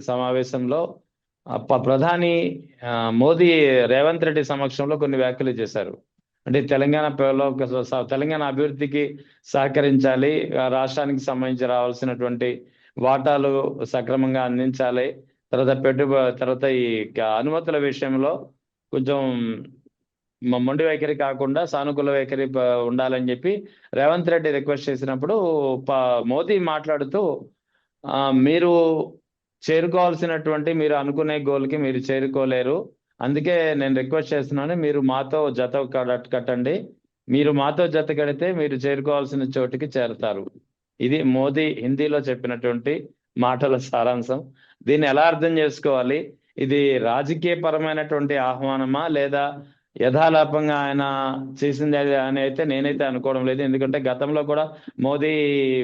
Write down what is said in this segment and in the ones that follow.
సమావేశంలో ప్రధాని మోదీ రేవంత్ రెడ్డి సమక్షంలో కొన్ని వ్యాఖ్యలు చేశారు. అంటే తెలంగాణ అభివృద్ధికి సహకరించాలి, రాష్ట్రానికి సంబంధించి రావాల్సినటువంటి వాటాలు సక్రమంగా అందించాలి, తర్వాత ఈ అనుమతుల విషయంలో కొంచెం మొండి వైఖరి కాకుండా సానుకూల వైఖరి ఉండాలని చెప్పి రేవంత్ రెడ్డి రిక్వెస్ట్ చేసినప్పుడు మోదీ మాట్లాడుతూ మీరు చేరుకోవాల్సినటువంటి మీరు అనుకునే గోల్కి మీరు చేరుకోలేరు, అందుకే నేను రిక్వెస్ట్ చేస్తున్నాను, మీరు మాతో జత కట్టండి, మీరు మాతో జత కడితే మీరు చేరుకోవాల్సిన చోటికి చేరతారు. ఇది మోదీ హిందీలో చెప్పినటువంటి మాటల సారాంశం. దీన్ని ఎలా అర్థం చేసుకోవాలి? ఇది రాజకీయ పరమైనటువంటి ఆహ్వానమా లేదా యథాలాపంగా ఆయన చేసింది అని అయితే నేనైతే అనుకోవడం లేదు. ఎందుకంటే గతంలో కూడా మోదీ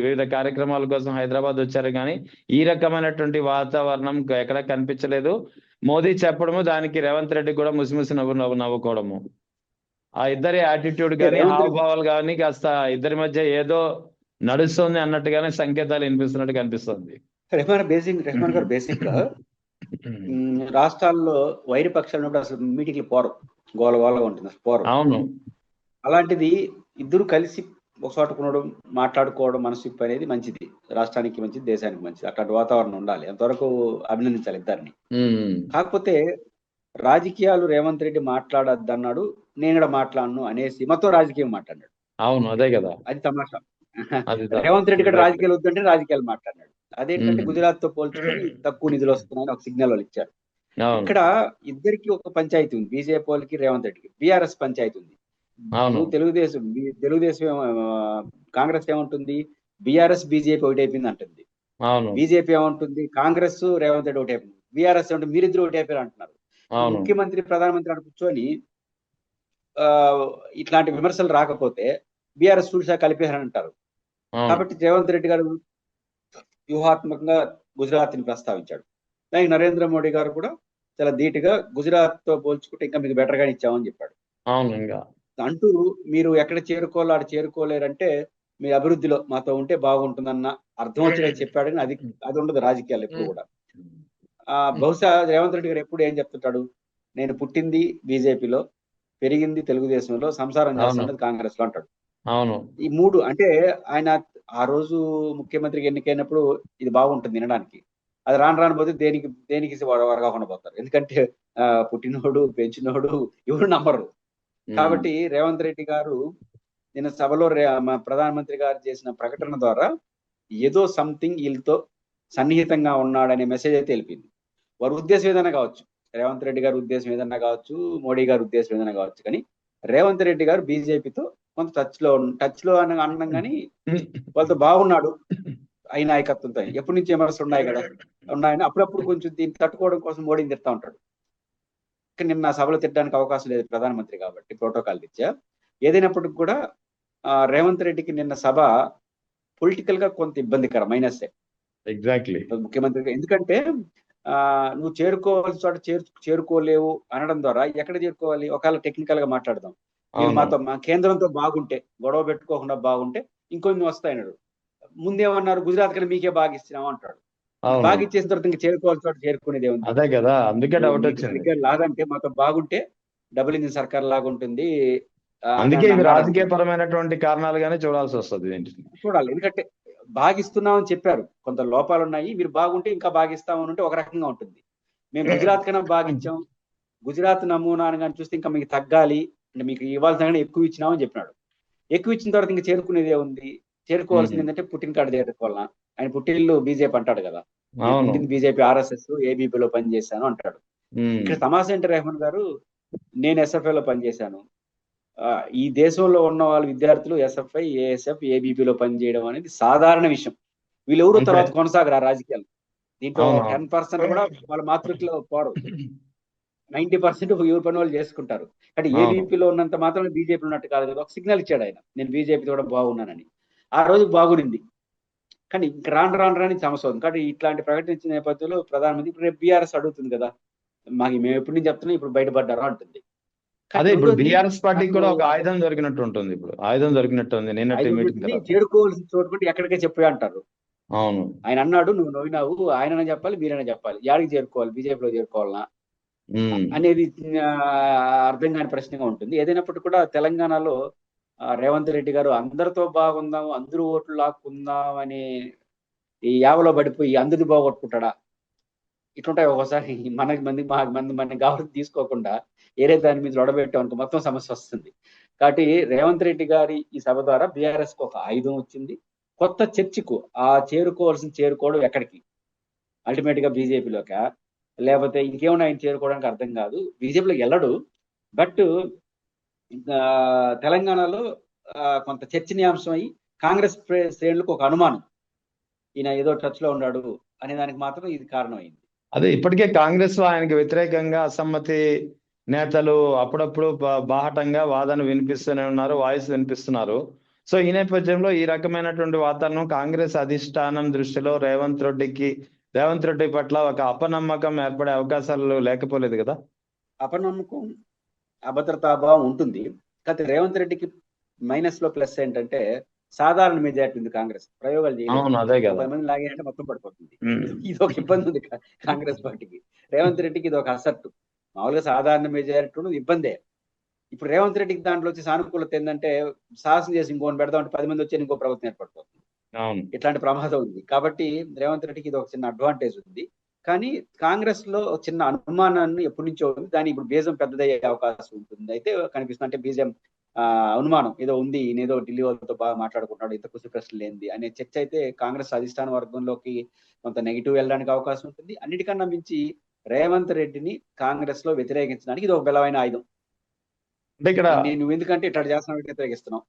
వివిధ కార్యక్రమాల కోసం హైదరాబాద్ వచ్చారు, కానీ ఈ రకమైనటువంటి వాతావరణం ఎక్కడ కనిపించలేదు. మోదీ చెప్పడము, దానికి రేవంత్ రెడ్డి కూడా ముసిముసి నవ్వుకోవడము, ఆ ఇద్దరి యాటిట్యూడ్ కానీ హావభావాలు కానీ కాస్త ఇద్దరి మధ్య ఏదో నడుస్తుంది అన్నట్టుగానే సంకేతాలు వినిపిస్తున్నట్టు కనిపిస్తుంది. రెహమాన్ గారు బేసిక్ గా రాష్ట్రాల్లో వైరి పక్షాలు ఉన్నప్పుడు అసలు మీటింగ్లు పోరు, గోలగోలగా ఉంటుంది, అసలు పోరు. అవును. అలాంటిది ఇద్దరు కలిసి ఒక చోట కొనడం, మాట్లాడుకోవడం, మనసు అనేది మంచిది, రాష్ట్రానికి మంచిది, దేశానికి మంచిది. అట్లాంటి వాతావరణం ఉండాలి, ఎంతవరకు అభినందించాలి ఇద్దరిని. కాకపోతే రాజకీయాలు రేవంత్ రెడ్డి మాట్లాడద్దన్నాడు, నేను కూడా మాట్లాడను అనేసి మొత్తం రాజకీయం మాట్లాడాడు. అవును, అదే కదా, అది తమాషా. రేవంత్ రెడ్డి కూడా రాజకీయాలు వద్దంటే రాజకీయాలు మాట్లాడాడు. అదేంటంటే గుజరాత్ తో పోల్చుకొని తక్కువ నిధులు వస్తున్నాయని ఒక సిగ్నల్ వాళ్ళు ఇచ్చారు. ఇక్కడ ఇద్దరికి ఒక పంచాయతీ ఉంది, బీజేపీ వాళ్ళకి రేవంత్ రెడ్డికి. బీఆర్ఎస్ పంచాయతీ ఉంది. తెలుగుదేశం కాంగ్రెస్ ఏమంటుంది, బీఆర్ఎస్ బీజేపీ ఒకటైపోయింది అంటుంది. బీజేపీ ఏమంటుంది, కాంగ్రెస్ రేవంత్ రెడ్డి ఒకటైపోయింది. బీఆర్ఎస్ ఏమంటుంది, మీరిద్దరు ఒకటైపోయారు అంటున్నారు. ముఖ్యమంత్రి ప్రధానమంత్రి అని కూర్చొని ఇట్లాంటి విమర్శలు రాకపోతే బీఆర్ఎస్ చూసా కలిపేశారని అంటారు. కాబట్టి రేవంత్ రెడ్డి గారు వ్యూహాత్మకంగా గుజరాత్ ని ప్రస్తావించాడు. దానికి నరేంద్ర మోడీ గారు కూడా చాలా ధీటుగా గుజరాత్ తో పోల్చుకుంటే ఇంకా మీకు బెటర్ గా ఇచ్చామని చెప్పాడు. అంటూ మీరు ఎక్కడ చేరుకోవాలో ఆడ చేరుకోలేరంటే మీ అభివృద్ధిలో మాతో ఉంటే బాగుంటుందన్న అర్థం వచ్చేది చెప్పాడు. కానీ అది ఉండదు రాజకీయాలు ఎప్పుడు కూడా. బహుశా రేవంత్ రెడ్డి గారు ఎప్పుడు ఏం చెప్తుంటాడు, నేను పుట్టింది బీజేపీలో, పెరిగింది తెలుగుదేశంలో, సంసారం చేస్తున్నది కాంగ్రెస్ లో అంటాడు. ఈ మూడు అంటే ఆయన ఆ రోజు ముఖ్యమంత్రికి ఎన్నికైనప్పుడు ఇది బాగుంటుంది వినడానికి, అది రాను పోతే దేనికి వరగాకుండా పోతారు. ఎందుకంటే పుట్టినోడు పెంచినోడు ఎవరు నమ్మరు. కాబట్టి రేవంత్ రెడ్డి గారు నిన్న సభలో ప్రధానమంత్రి గారు చేసిన ప్రకటన ద్వారా ఏదో సంథింగ్ వీళ్ళతో సన్నిహితంగా ఉన్నాడనే మెసేజ్ అయితే తెలిపింది. వారి ఉద్దేశం ఏదైనా కావచ్చు, రేవంత్ రెడ్డి గారి ఉద్దేశం ఏదైనా కావచ్చు, మోడీ గారి ఉద్దేశం ఏదైనా కావచ్చు, కానీ రేవంత్ రెడ్డి గారు బీజేపీతో కొంత టచ్ లో అన్నాం కానీ వాళ్ళతో బాగున్నాడు. ఈ నాయకత్వంతో ఎప్పటి నుంచి విమర్శలు ఉన్నాయి కదా, ఉన్నాయని అప్పుడప్పుడు కొంచెం దీన్ని తట్టుకోవడం కోసం మోడీని తిడతా ఉంటాడు. నిన్న సభలో తిట్టడానికి అవకాశం లేదు ప్రధానమంత్రి కాబట్టి ప్రోటోకాల్ రీత్యా. ఏదైనప్పటికి కూడా రేవంత్ రెడ్డికి నిన్న సభ పొలిటికల్ గా కొంత ఇబ్బందికరం మైనస్ ఎగ్జాక్ట్లీ ముఖ్యమంత్రిగా. ఎందుకంటే నువ్వు చేరుకోవాల్సిన చోట చేరుకోలేవు అనడం ద్వారా ఎక్కడ చేరుకోవాలి? ఒకవేళ టెక్నికల్ గా మాట్లాడదాం, మాతో మా కేంద్రంతో బాగుంటే, గొడవ పెట్టుకోకుండా బాగుంటే ఇంకొన్ని వస్తాయన్నాడు. ముందేమన్నారు, గుజరాత్ కన్నా మీకే బాగా ఇస్తున్నాం అంటాడు. బాగా ఇచ్చేసిన తర్వాత ఇంకా చేరుకోవాల్సిన చోట చేరుకునేది ఏముంది? అదే కదా, అందుకే డౌట్ వచ్చింది. లాగంటే మాతో బాగుంటే డబుల్ ఇంజిన్ సర్కార్ లాగా ఉంటుంది. అందుకే రాజకీయ పరమైనటువంటి కారణాలుగానే చూడాల్సి వస్తుంది. చూడాలి, ఎందుకంటే బాగిస్తున్నామని చెప్పారు, కొంత లోపాలు ఉన్నాయి, మీరు బాగుంటే ఇంకా బాగిస్తామని ఉంటే ఒక రకంగా ఉంటుంది. మేము గుజరాత్ కన్నా బాగిచ్చాం, గుజరాత్ నమూనా అని కానీ చూస్తే ఇంకా మీకు తగ్గాలి అంటే మీకు ఇవ్వాల్సిన ఎక్కువ ఇచ్చినామని చెప్పినాడు. ఎక్కువ ఇచ్చిన తర్వాత ఇంకా చేరుకునేదే ఉంది. చేరుకోవాల్సింది ఏంటంటే పుట్టిన కాడ చేరుకోవాలన్నా. ఆయన పుట్టిల్లు బీజేపీ అంటాడు కదా, పుట్టింది బీజేపీ, ఆర్ఎస్ఎస్, ఏబీపీలో పనిచేశాను అంటాడు. ఇక్కడ తమాషా ఏంటి, రెహమాన్ గారు నేను ఎస్ఎఫ్ఐ లో పనిచేశాను, ఈ దేశంలో ఉన్న వాళ్ళు విద్యార్థులు ఎస్ఎఫ్ఐ, ఏఎస్ఎఫ్, ఏబీపీలో పనిచేయడం అనేది సాధారణ విషయం. వీళ్ళెవరు తర్వాత కొనసాగరా రాజకీయాలు. దీంట్లో 10% కూడా వాళ్ళ మాతృకలో పోరు, 90% ఎవరి పని వాళ్ళు చేసుకుంటారు. అంటే ఏబీపీలో ఉన్నంత మాత్రం బీజేపీ ఉన్నట్టు కాదు కదా. ఒక సిగ్నల్ ఇచ్చాడు ఆయన, నేను బీజేపీ కూడా బాగున్నానని. ఆ రోజు బాగునింది, కానీ ఇంక రాని సమస్య అవుతుంది. కాబట్టి ఇట్లాంటి ప్రకటించిన నేపథ్యంలో ప్రధానమంత్రి ఇప్పుడు రేపు బీఆర్ఎస్ అడుగుతుంది కదా, మేము ఎప్పటి నుంచి చెప్తున్నాం ఇప్పుడు బయటపడ్డారా అంటుంది. అదే ఇప్పుడు బీఆర్ఎస్ పార్టీకి కూడా ఒక ఆయుధం దొరికినట్టు ఉంటుంది. ఇప్పుడు ఆయుధం దొరికినట్టు ఉంది. చేరుకోవాల్సిన చోటు ఎక్కడికే చెప్పే అంటారు. అవును. ఆయన అన్నాడు, నువ్వు నవ్వినావు, ఆయననే చెప్పాలి, మీరైనా చెప్పాలి, యాడికి చేరుకోవాలి, బీజేపీలో చేరుకోవాలనా ఉమ్. అనేది అర్థం కాని ప్రశ్నగా ఉంటుంది. ఏదైనప్పటికీ కూడా తెలంగాణలో రేవంత్ రెడ్డి గారు అందరితో బాగుందాం, అందరూ ఓట్లు లాక్కుందాం అని ఈ యావలో పడిపోయి అందరిది బాగొట్టుకుంటాడా, ఇట్లుంటాయి ఒక్కోసారి. మనకి గౌరవం తీసుకోకుండా ఏరే దాని మీద లొడబెట్టామనుకో మొత్తం సమస్య వస్తుంది. కాబట్టి రేవంత్ రెడ్డి గారి ఈ సభ ద్వారా బీఆర్ఎస్ కు ఒక ఆయుధం వచ్చింది. కొత్త చర్చకు చేరుకోవడం ఎక్కడికి, అల్టిమేట్ గా బీజేపీలోక, లేకపోతే ఇంకేమైనా ఆయన చేరుకోవడానికి అర్థం కాదు. బీజేపీలోకి వెళ్ళడు, బట్ తెలంగాణలో కొంత చర్చనీయాంశం అయ్యి కాంగ్రెస్ శ్రేణులకు ఒక అనుమానం, ఈయన ఏదో టచ్ లో ఉన్నాడు అనే దానికి మాత్రం ఇది కారణమైంది. అదే ఇప్పటికే కాంగ్రెస్ లో ఆయనకి వ్యతిరేకంగా అసమ్మతి నేతలు అప్పుడప్పుడు బాహటంగా వాదన వినిపిస్తూనే ఉన్నారు, వాయిస్ వినిపిస్తున్నారు. సో ఈ నేపథ్యంలో ఈ రకమైనటువంటి వాతావరణం కాంగ్రెస్ అధిష్టానం దృష్టిలో రేవంత్ రెడ్డి పట్ల ఒక అపనమ్మకం ఏర్పడే అవకాశాలు లేకపోలేదు కదా. అపనమ్మకం, అభద్రతాభావం ఉంటుంది. కాకపోతే రేవంత్ రెడ్డికి మైనస్ లో ప్లస్ ఏంటంటే సాధారణ మెజార్టీ ఉంది, కాంగ్రెస్ ప్రయోగాలు చేయలేదు. అవును, అదే కదా. 10 మంది లాగారంటే మొత్తం పడిపోతుంది. ఇది ఒక ఇబ్బంది ఉంది కాంగ్రెస్ పార్టీకి. రేవంత్ రెడ్డికి ఇది ఒక అసట్టు. మామూలుగా సాధారణ మెజారిటీ ఉన్నది ఇబ్బందే. ఇప్పుడు రేవంత్ రెడ్డికి దాంట్లో వచ్చి సానుకూలత ఏంటంటే సాహసం చేసి ఇంకోని పెడదాం అంటే 10 మంది వచ్చి ఇంకో ప్రభుత్వం ఏర్పడిపోతుంది. అవును. ఇట్లాంటి ప్రమాదం ఉంది. కాబట్టి రేవంత్ రెడ్డికి ఇది ఒక చిన్న అడ్వాంటేజ్ ఉంది. కానీ కాంగ్రెస్ లో చిన్న అనుమానాన్ని ఎప్పటి నుంచో ఉంది, దాని ఇప్పుడు బీజం పెద్దదయ్యే అవకాశం ఉంటుంది. అయితే కనిపిస్తుంది, అంటే బీజం అనుమానం ఏదో ఉంది, ఈయనేదో ఢిల్లీ వాళ్ళతో బాగా మాట్లాడుకుంటున్నాడు, ఇంత కుసి ప్రశ్నలు లేనిది అనే చర్చ అయితే కాంగ్రెస్ అధిష్టాన వర్గంలోకి కొంత నెగిటివ్ వెళ్ళడానికి అవకాశం ఉంటుంది. అన్నిటికన్నా మించి రేవంత్ రెడ్డిని కాంగ్రెస్ లో వ్యతిరేకించడానికి ఇది ఒక బలమైన ఆయుధం. అంటే ఇక్కడ నువ్వు ఎందుకంటే ఇట్లా చేస్తున్నావు, వ్యతిరేకిస్తున్నావు.